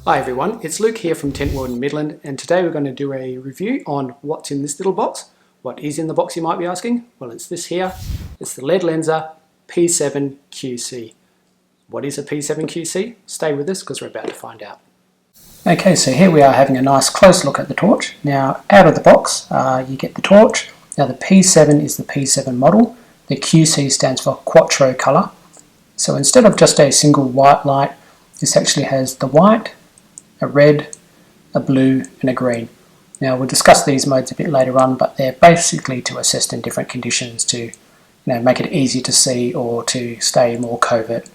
Hi everyone, it's Luke here from Tentworld Midland, and today we're going to do a review on what's in this little box. What is in the box, you might be asking? Well, it's this here. It's the Led Lenser P7QC. What is a P7QC? Stay with us because we're about to find out. Okay, so here we are having a nice close look at the torch. Now, out of the box, you get the torch. Now, the P7 is the P7 model. The QC stands for Quattro colour. So instead of just a single white light, this actually has the white, a red, a blue and a green. Now we'll discuss these modes a bit later on, but they're basically to assist in different conditions to make it easy to see or to stay more covert.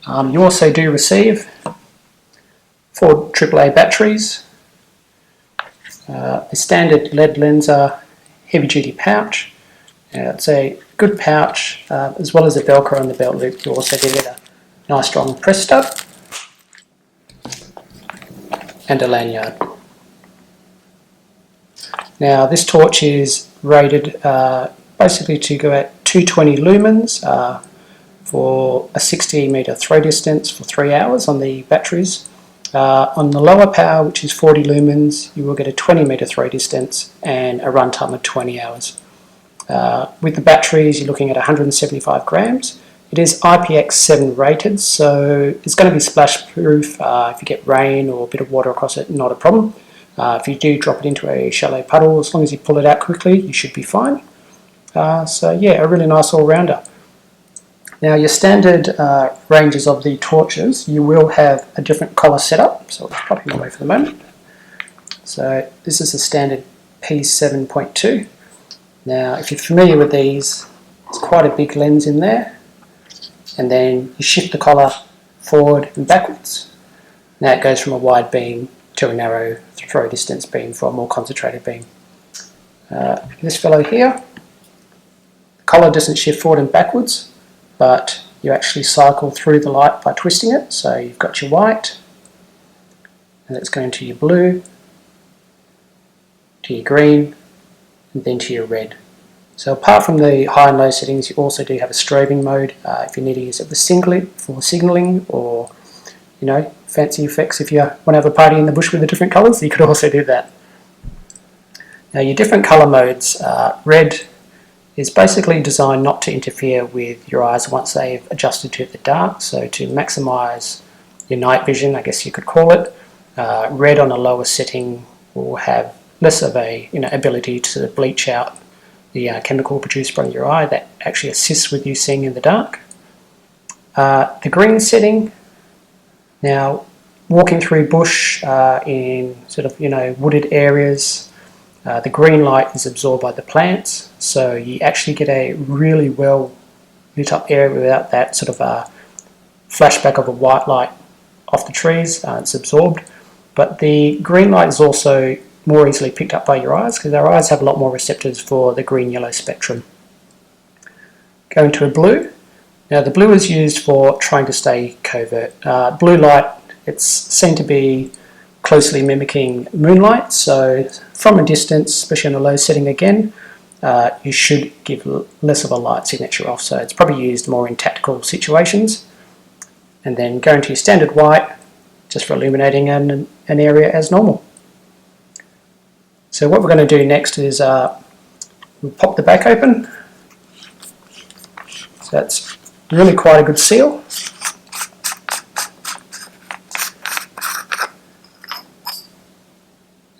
You also do receive 4 AAA batteries, the standard Led Lenser heavy duty pouch. It's a good pouch, as well as a Velcro on the belt loop. You also get a nice strong press stud and a lanyard. Now this torch is rated basically to go at 220 lumens for a 60 metre throw distance for 3 hours on the batteries. On the lower power, which is 40 lumens, you will get a 20 metre throw distance and a runtime of 20 hours. With the batteries, you're looking at 175 grams. It is IPX7 rated, so it's going to be splash proof. If you get rain or a bit of water across it, not a problem. If you do drop it into a shallow puddle, as long as you pull it out quickly, you should be fine. So yeah, a really nice all-rounder. Now your standard ranges of the torches, you will have a different collar setup, so I'll pop him away for the moment. So this is the standard P7.2. Now if you're familiar with these, it's quite a big lens in there. And then you shift the collar forward and backwards. Now it goes from a wide beam to a narrow throw distance beam for a more concentrated beam. This fellow here, the collar doesn't shift forward and backwards, but you actually cycle through the light by twisting it. So you've got your white, and it's going to your blue, to your green, and then to your red. So apart from the high and low settings, you also do have a strobing mode if you need to use it with singlet for signalling, or fancy effects if you want to have a party in the bush with the different colours, you could also do that. Now your different colour modes, red is basically designed not to interfere with your eyes once they've adjusted to the dark, so to maximise your night vision, I guess you could call it. Red on a lower setting will have less of a ability to bleach out the chemical produced by your eye that actually assists with you seeing in the dark. The green setting, now walking through bush in wooded areas, the green light is absorbed by the plants, so you actually get a really well lit up area without that sort of flashback of a white light off the trees. It's absorbed, but the green light is also more easily picked up by your eyes because our eyes have a lot more receptors for the green-yellow spectrum. Going to a blue. Now the blue is used for trying to stay covert. Blue light, it's seen to be closely mimicking moonlight, so from a distance, especially on a low setting again, you should give less of a light signature off, so it's probably used more in tactical situations. And then going to your standard white, just for illuminating an area as normal. So what we're going to do next is we'll pop the back open. So that's really quite a good seal.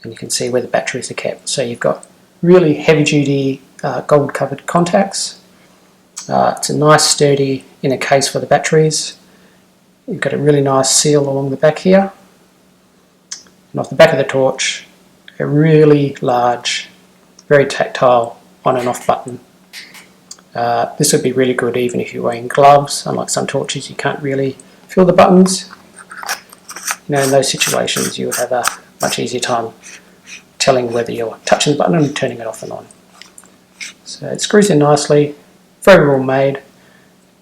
And you can see where the batteries are kept. So you've got really heavy duty gold covered contacts. It's a nice sturdy inner case for the batteries. You've got a really nice seal along the back here. And off the back of the torch, a really large, very tactile on and off button. This would be really good even if you're wearing gloves. Unlike some torches, you can't really feel the buttons. In those situations you would have a much easier time telling whether you're touching the button and turning it off and on. So it screws in nicely, very well made.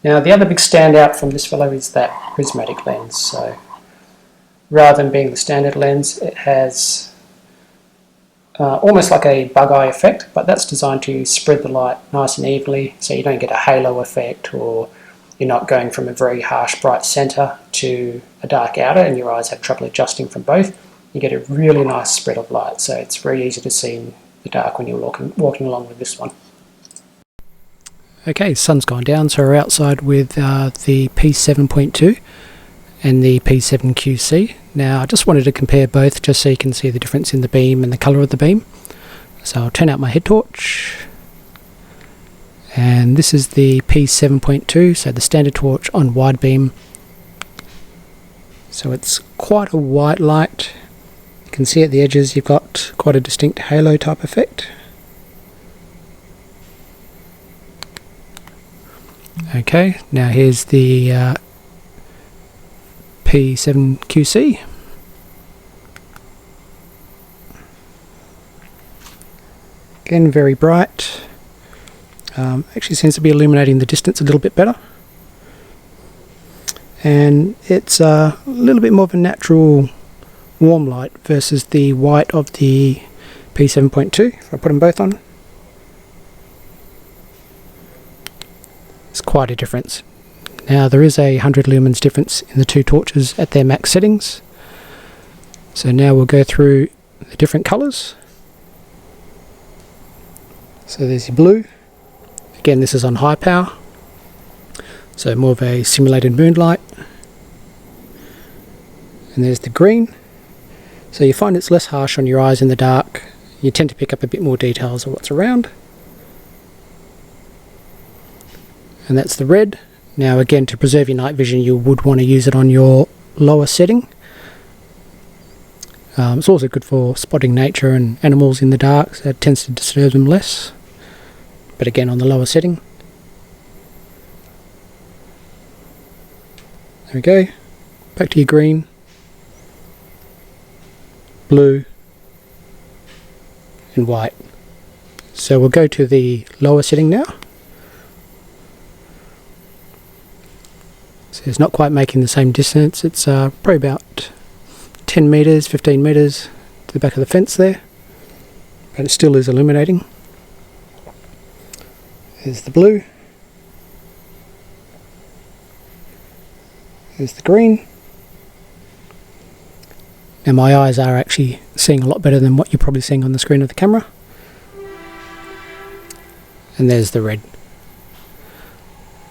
Now the other big standout from this fellow is that prismatic lens. So rather than being the standard lens, it has almost like a bug eye effect, but that's designed to spread the light nice and evenly so you don't get a halo effect, or you're not going from a very harsh bright center to a dark outer and your eyes have trouble adjusting from both, you get a really nice spread of light. So it's very easy to see in the dark when you're walking along with this one. Okay, sun's gone down, so we're outside with the P7.2 and the P7QC. Now I just wanted to compare both just so you can see the difference in the beam and the colour of the beam. So I'll turn out my head torch, and this is the P7.2, so the standard torch on wide beam. So it's quite a white light. You can see at the edges you've got quite a distinct halo type effect. Okay, now here's the P7QC. Again, very bright. Actually seems to be illuminating the distance a little bit better. And it's a little bit more of a natural warm light versus the white of the P7.2. If I put them both on, it's quite a difference. Now there is a 100 lumens difference in the two torches at their max settings. So now we'll go through the different colours. So there's your blue. Again, this is on high power, so more of a simulated moonlight. And there's the green. So you find it's less harsh on your eyes in the dark. You tend to pick up a bit more details of what's around. And that's the red. Now again, to preserve your night vision, you would want to use it on your lower setting. It's also good for spotting nature and animals in the dark, so it tends to disturb them less. But again, on the lower setting. There we go. Back to your green, blue, and white. So we'll go to the lower setting now. So it's not quite making the same distance. It's probably about 10 meters, 15 meters to the back of the fence there, but it still is illuminating. There's the blue. There's the green. Now my eyes are actually seeing a lot better than what you're probably seeing on the screen of the camera. And there's the red.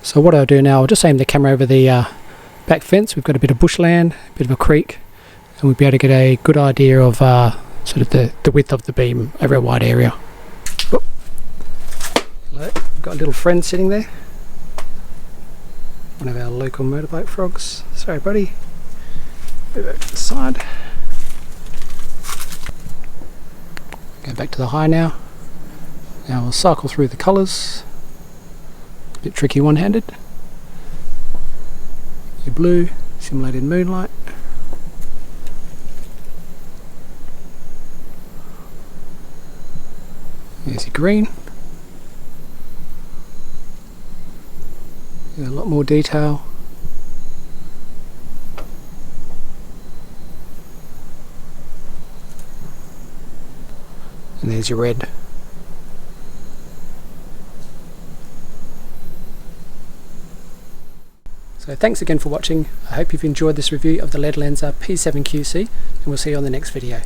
So what I'll do now, I'll just aim the camera over the back fence. We've got a bit of bushland, a bit of a creek, and we'll be able to get a good idea of sort of the width of the beam over a wide area. Oh. Hello. We've got a little friend sitting there. One of our local motorbike frogs. Sorry buddy. Move over to the side. Go back to the high now. Now we'll cycle through the colours. A bit tricky one-handed. Your blue, simulated moonlight. There's your green. A lot more detail. And there's your red. So thanks again for watching. I hope you've enjoyed this review of the Led Lenser P7QC, and we'll see you on the next video.